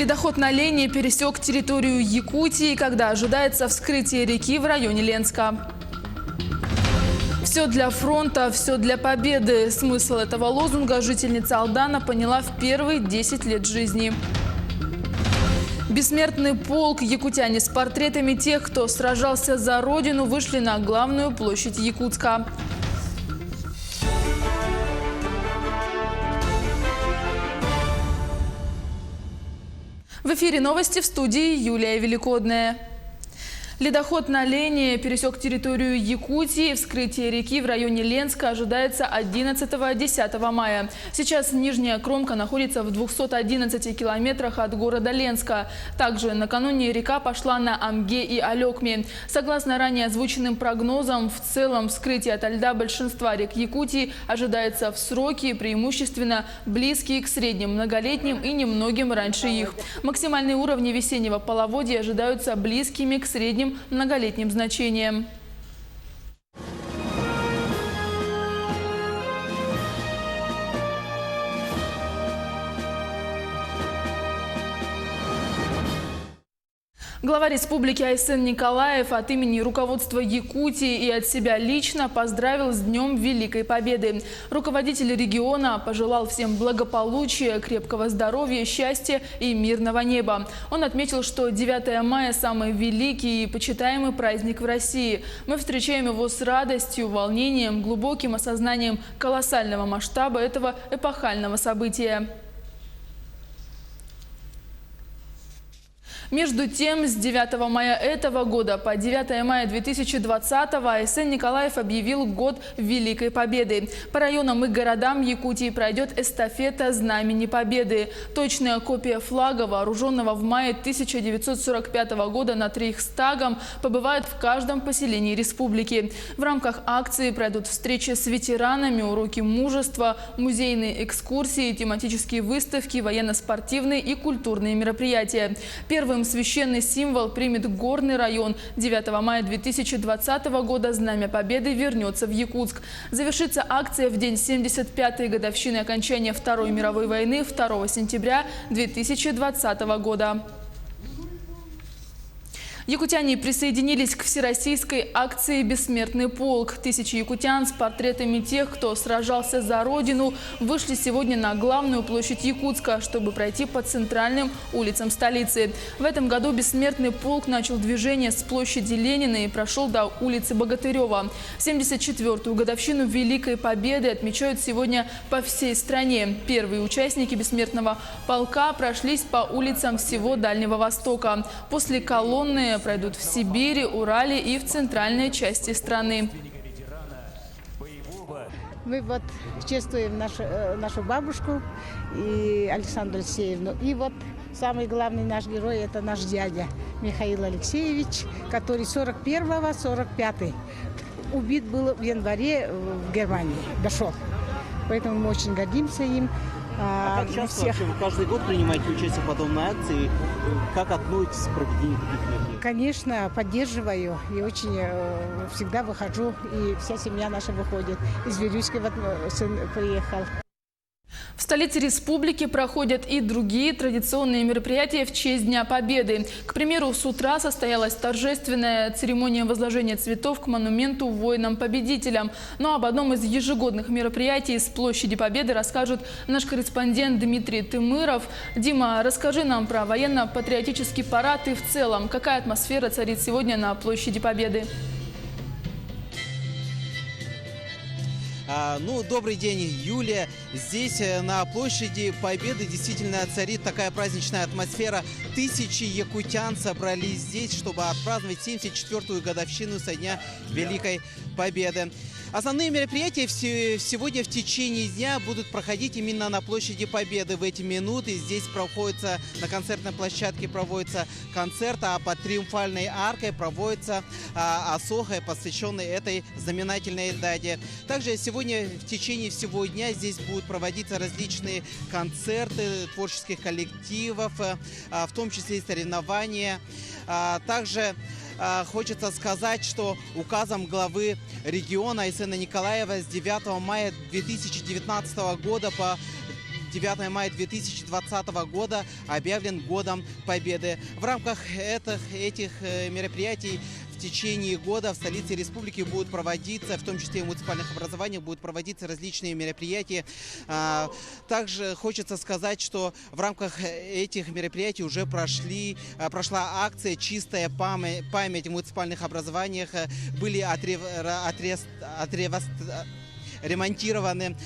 Ледоход на Лене пересек территорию Якутии, когда ожидается вскрытие реки в районе Ленска. Все для фронта, все для победы. Смысл этого лозунга жительница Алдана поняла в первые 10 лет жизни. Бессмертный полк. Якутяне с портретами тех, кто сражался за родину, вышли на главную площадь Якутска. В эфире новости, в студии Юлия Великодная. Ледоход на Лене пересек территорию Якутии. Вскрытие реки в районе Ленска ожидается 11-10 мая. Сейчас нижняя кромка находится в 211 километрах от города Ленска. Также накануне река пошла на Амге и Алекме. Согласно ранее озвученным прогнозам, в целом вскрытие ото льда большинства рек Якутии ожидается в сроки, преимущественно близкие к средним многолетним и немногим раньше их. Максимальные уровни весеннего половодья ожидаются близкими к средним многолетним значениям. Глава республики Айсен Николаев от имени руководства Якутии и от себя лично поздравил с Днем Великой Победы. Руководитель региона пожелал всем благополучия, крепкого здоровья, счастья и мирного неба. Он отметил, что 9 мая – самый великий и почитаемый праздник в России. Мы встречаем его с радостью, волнением, глубоким осознанием колоссального масштаба этого эпохального события. Между тем, с 9 мая этого года по 9 мая 2020 Айсен Николаев объявил год Великой Победы. По районам и городам Якутии пройдет эстафета Знамени Победы. Точная копия флага, вооруженного в мае 1945 года над Рейхстагом, побывает в каждом поселении республики. В рамках акции пройдут встречи с ветеранами, уроки мужества, музейные экскурсии, тематические выставки, военно-спортивные и культурные мероприятия. Первым священный символ примет горный район. 9 мая 2020 года Знамя Победы вернется в Якутск. Завершится акция в день 75-й годовщины окончания Второй мировой войны 2 сентября 2020 года. Якутяне присоединились к всероссийской акции «Бессмертный полк». Тысячи якутян с портретами тех, кто сражался за родину, вышли сегодня на главную площадь Якутска, чтобы пройти по центральным улицам столицы. В этом году «Бессмертный полк» начал движение с площади Ленина и прошел до улицы Богатырева. 74-ю годовщину Великой Победы отмечают сегодня по всей стране. Первые участники «Бессмертного полка» прошлись по улицам всего Дальнего Востока. После колонны пройдут в Сибири, Урале и в центральной части страны. Мы вот чествуем нашу бабушку и Александру Алексеевну. И вот самый главный наш герой – это наш дядя Михаил Алексеевич, который 41-45 убит был в январе в Германии, дошел. Поэтому мы очень гордимся им. А как часто вообще вы каждый год принимаете участие в подобной акции? Как относитесь к проведению таких мероприятий? Конечно, поддерживаю и очень всегда выхожу, и вся семья наша выходит. Из Вилюйска вот сын приехал. В столице республики проходят и другие традиционные мероприятия в честь Дня Победы. К примеру, с утра состоялась торжественная церемония возложения цветов к монументу воинам-победителям. Но об одном из ежегодных мероприятий с площади Победы расскажет наш корреспондент Дмитрий Тымыров. Дима, расскажи нам про военно-патриотический парад и в целом, какая атмосфера царит сегодня на площади Победы? Добрый день, Юлия. Здесь на площади Победы действительно царит такая праздничная атмосфера. Тысячи якутян собрались здесь, чтобы отпраздновать 74-ю годовщину со дня Великой Победы. Основные мероприятия сегодня в течение дня будут проходить именно на площади Победы в эти минуты. Здесь на концертной площадке проводится концерт, а под Триумфальной аркой проводится осоха, посвященная этой знаменательной дате. Также сегодня в течение всего дня здесь будут проводиться различные концерты творческих коллективов, в том числе и соревнования. Также хочется сказать, что указом главы региона Айсена Николаева с 9 мая 2019 года по 9 мая 2020 года объявлен Годом Победы. В рамках этих мероприятий в течение года в столице республики будут проводиться, в том числе и в муниципальных образованиях, будут проводиться различные мероприятия. Также хочется сказать, что в рамках этих мероприятий уже прошла акция «Чистая память» в муниципальных образованиях. Были ремонтированы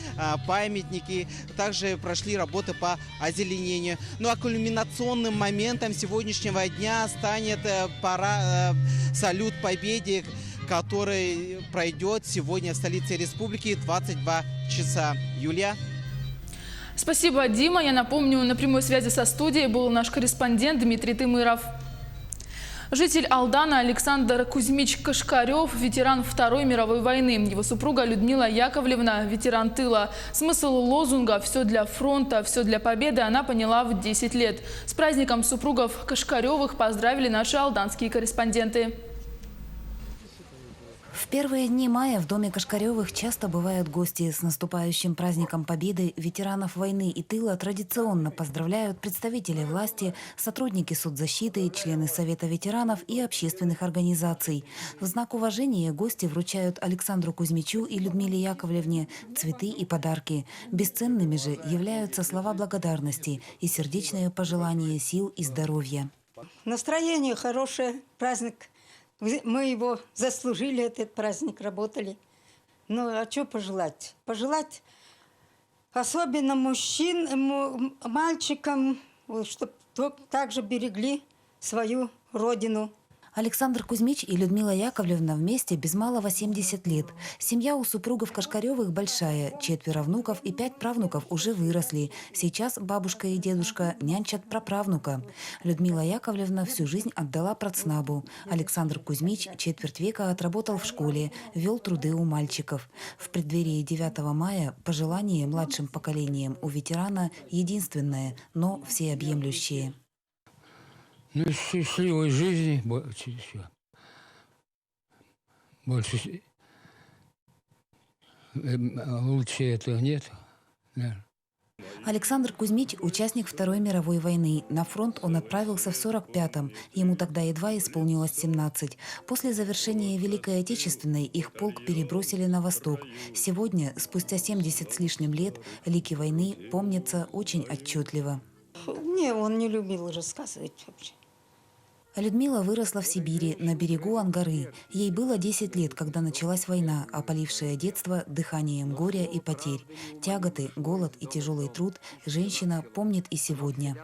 памятники, также прошли работы по озеленению. Ну а кульминационным моментом сегодняшнего дня станет салют Победе, который пройдет сегодня в столице республики 22 часа. Юлия. Спасибо, Дима. Я напомню, на прямой связи со студией был наш корреспондент Дмитрий Тымыров. Житель Алдана Александр Кузьмич Кашкарев, ветеран Второй мировой войны. Его супруга Людмила Яковлевна, ветеран тыла. Смысл лозунга «Все для фронта, все для победы» она поняла в 10 лет. С праздником супругов Кашкаревых поздравили наши алданские корреспонденты. В первые дни мая в доме Кашкаревых часто бывают гости. С наступающим праздником Победы ветеранов войны и тыла традиционно поздравляют представители власти, сотрудники соцзащиты, члены Совета ветеранов и общественных организаций. В знак уважения гости вручают Александру Кузьмичу и Людмиле Яковлевне цветы и подарки. Бесценными же являются слова благодарности и сердечные пожелания сил и здоровья. Настроение хорошее, праздник. Мы его заслужили, этот праздник, работали. Ну, а что пожелать? Пожелать особенно мальчикам, чтобы также берегли свою родину. Александр Кузьмич и Людмила Яковлевна вместе без малого 70 лет. Семья у супругов Кашкаревых большая. 4 внуков и 5 правнуков уже выросли. Сейчас бабушка и дедушка нянчат праправнука. Людмила Яковлевна всю жизнь отдала процнабу. Александр Кузьмич четверть века отработал в школе, вел труды у мальчиков. В преддверии 9 мая пожелание младшим поколениям у ветерана единственное, но всеобъемлющее. Ну, счастливой жизни больше лучше этого нет. Наверное. Александр Кузьмич – участник Второй мировой войны. На фронт он отправился в 45-м. Ему тогда едва исполнилось 17. После завершения Великой Отечественной их полк перебросили на восток. Сегодня, спустя 70 с лишним лет, лики войны помнятся очень отчетливо. Не, он не любил рассказывать вообще. Людмила выросла в Сибири, на берегу Ангары. Ей было 10 лет, когда началась война, опалившая детство дыханием горя и потерь. Тяготы, голод и тяжелый труд женщина помнит и сегодня.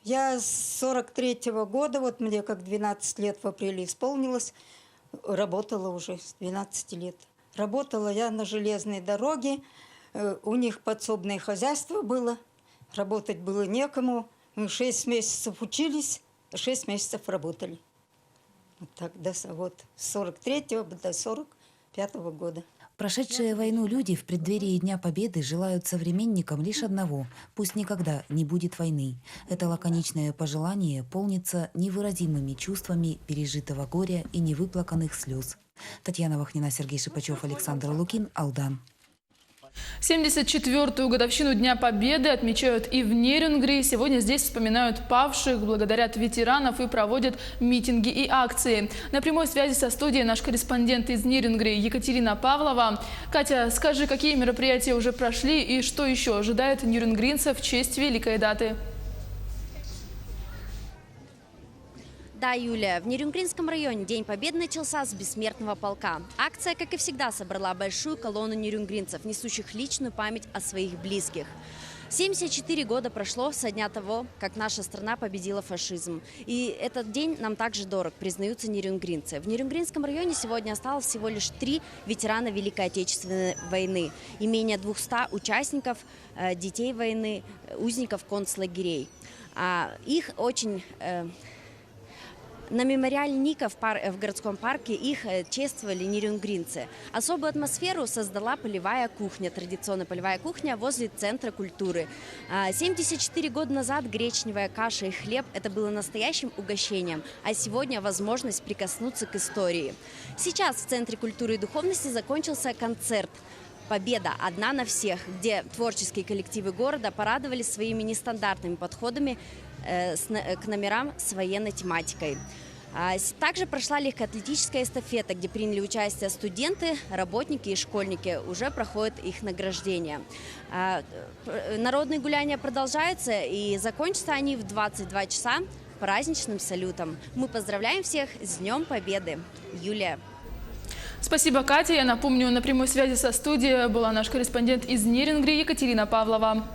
Я с 43-го года, вот мне как 12 лет в апреле исполнилось, работала уже с 12 лет. Работала я на железной дороге, у них подсобное хозяйство было, работать было некому. Мы 6 месяцев учились. 6 месяцев работали. Вот так, вот, с 43-го до 45-го года. Прошедшие войну люди в преддверии Дня Победы желают современникам лишь одного – пусть никогда не будет войны. Это лаконичное пожелание полнится невыразимыми чувствами пережитого горя и невыплаканных слез. Татьяна Вахнина, Сергей Шипачев, Александр Лукин, Алдан. 74-ю годовщину Дня Победы отмечают и в Нерюнгри. Сегодня здесь вспоминают павших, благодарят ветеранов и проводят митинги и акции. На прямой связи со студией наш корреспондент из Нерюнгри Екатерина Павлова. Катя, скажи, какие мероприятия уже прошли и что еще ожидает нерюнгринцев в честь великой даты? Да, Юлия, в Нерюнгринском районе День Победы начался с бессмертного полка. Акция, как и всегда, собрала большую колонну нерюнгринцев, несущих личную память о своих близких. 74 года прошло со дня того, как наша страна победила фашизм. И этот день нам также дорог, признаются нерюнгринцы. В Нерюнгринском районе сегодня осталось всего лишь 3 ветерана Великой Отечественной войны и менее 200 участников, детей войны, узников концлагерей. Их очень... На мемориале Ника в городском парке их чествовали нерюнгринцы. Особую атмосферу создала полевая кухня, традиционная полевая кухня возле Центра культуры. 74 года назад гречневая каша и хлеб – это было настоящим угощением, а сегодня возможность прикоснуться к истории. Сейчас в Центре культуры и духовности закончился концерт «Победа одна на всех», где творческие коллективы города порадовали своими нестандартными подходами к номерам с военной тематикой. Также прошла легкоатлетическая эстафета, где приняли участие студенты, работники и школьники. Уже проходит их награждение. Народные гуляния продолжаются, и закончатся они в 22 часа праздничным салютом. Мы поздравляем всех с Днем Победы. Юлия. Спасибо, Катя. Я напомню, на прямой связи со студией была наш корреспондент из Нерингри Екатерина Павлова.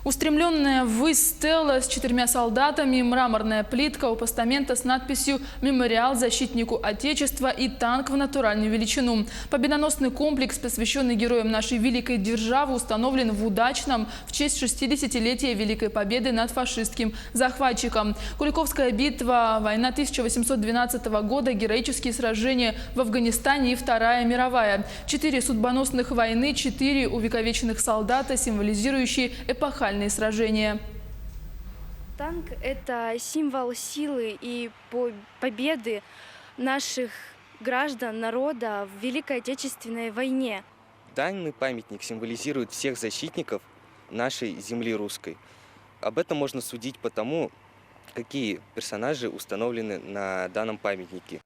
Устремленная ввысь стела с 4 солдатами, мраморная плитка у постамента с надписью «Мемориал защитнику Отечества» и танк в натуральную величину. Победоносный комплекс, посвященный героям нашей великой державы, установлен в Удачном в честь 60-летия Великой Победы над фашистским захватчиком. Куликовская битва, война 1812 года, героические сражения в Афганистане и Вторая мировая. 4 судьбоносных войны, 4 увековеченных солдата, символизирующие эпохальные сражения. Танк – это символ силы и победы наших граждан, народа в Великой Отечественной войне. Данный памятник символизирует всех защитников нашей земли русской. Об этом можно судить по тому, какие персонажи установлены на данном памятнике.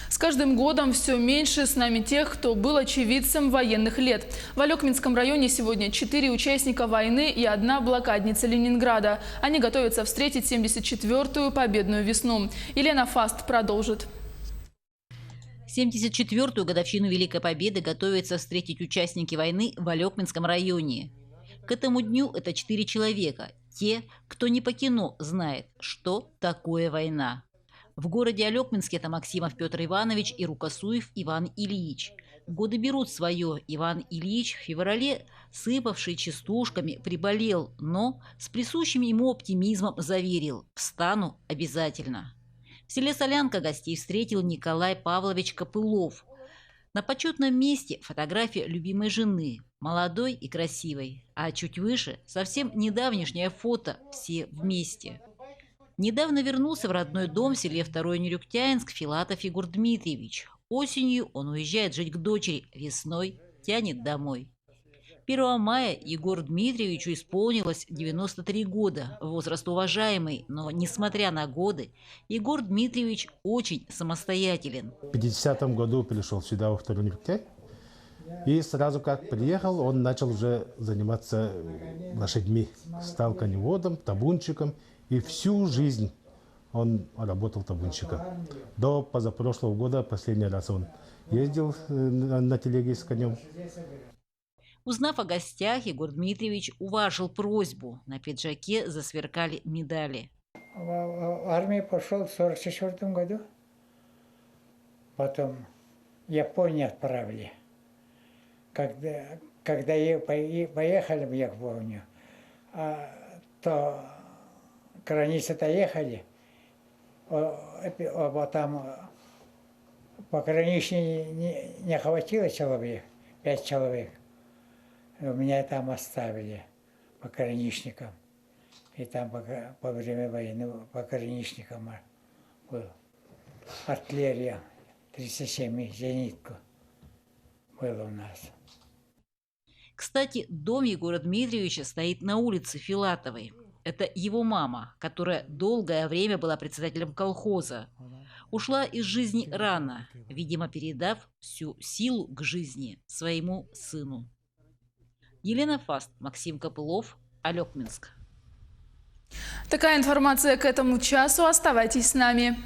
С каждым годом все меньше с нами тех, кто был очевидцем военных лет. В Алекминском районе сегодня 4 участника войны и 1 блокадница Ленинграда. Они готовятся встретить 74-ю победную весну. Елена Фаст продолжит. 74-ю годовщину Великой Победы готовятся встретить участники войны в Алекминском районе. К этому дню это 4 человека. Те, кто не по кино знает, что такое война. В городе Алекминске это Максимов Петр Иванович и Рукосуев Иван Ильич. Годы берут свое. Иван Ильич в феврале, сыпавший частушками, приболел, но с присущим ему оптимизмом заверил – встану обязательно. В селе Солянка гостей встретил Николай Павлович Копылов. На почетном месте фотография любимой жены, молодой и красивой, а чуть выше совсем недавнешнее фото «Все вместе». Недавно вернулся в родной дом в селе Второй Нерюктянск Филатов Егор Дмитриевич. Осенью он уезжает жить к дочери, весной тянет домой. 1 мая Егору Дмитриевичу исполнилось 93 года, возраст уважаемый, но, несмотря на годы, Егор Дмитриевич очень самостоятелен. В 50-м году пришел сюда, во Второй Нерюктянск, и сразу как приехал, он начал уже заниматься лошадьми, стал коневодом, табунщиком. И всю жизнь он работал табунщиком. До позапрошлого года, последний раз он ездил на телеге с конем. Узнав о гостях, Егор Дмитриевич уважил просьбу. На пиджаке засверкали медали. В армию пошел в 1944 году. Потом Японию отправили. Когда поехали в Японию, то границы доехали, а там пограничней не хватило человек, 5 человек. Меня там оставили пограничником. И там по время войны пограничником был. Артиллерия 37, зенитку было у нас. Кстати, дом Егора Дмитриевича стоит на улице Филатовой. Это его мама, которая долгое время была председателем колхоза. Ушла из жизни рано, видимо, передав всю силу к жизни своему сыну. Елена Фаст, Максим Копылов, Алекминск. Такая информация к этому часу. Оставайтесь с нами.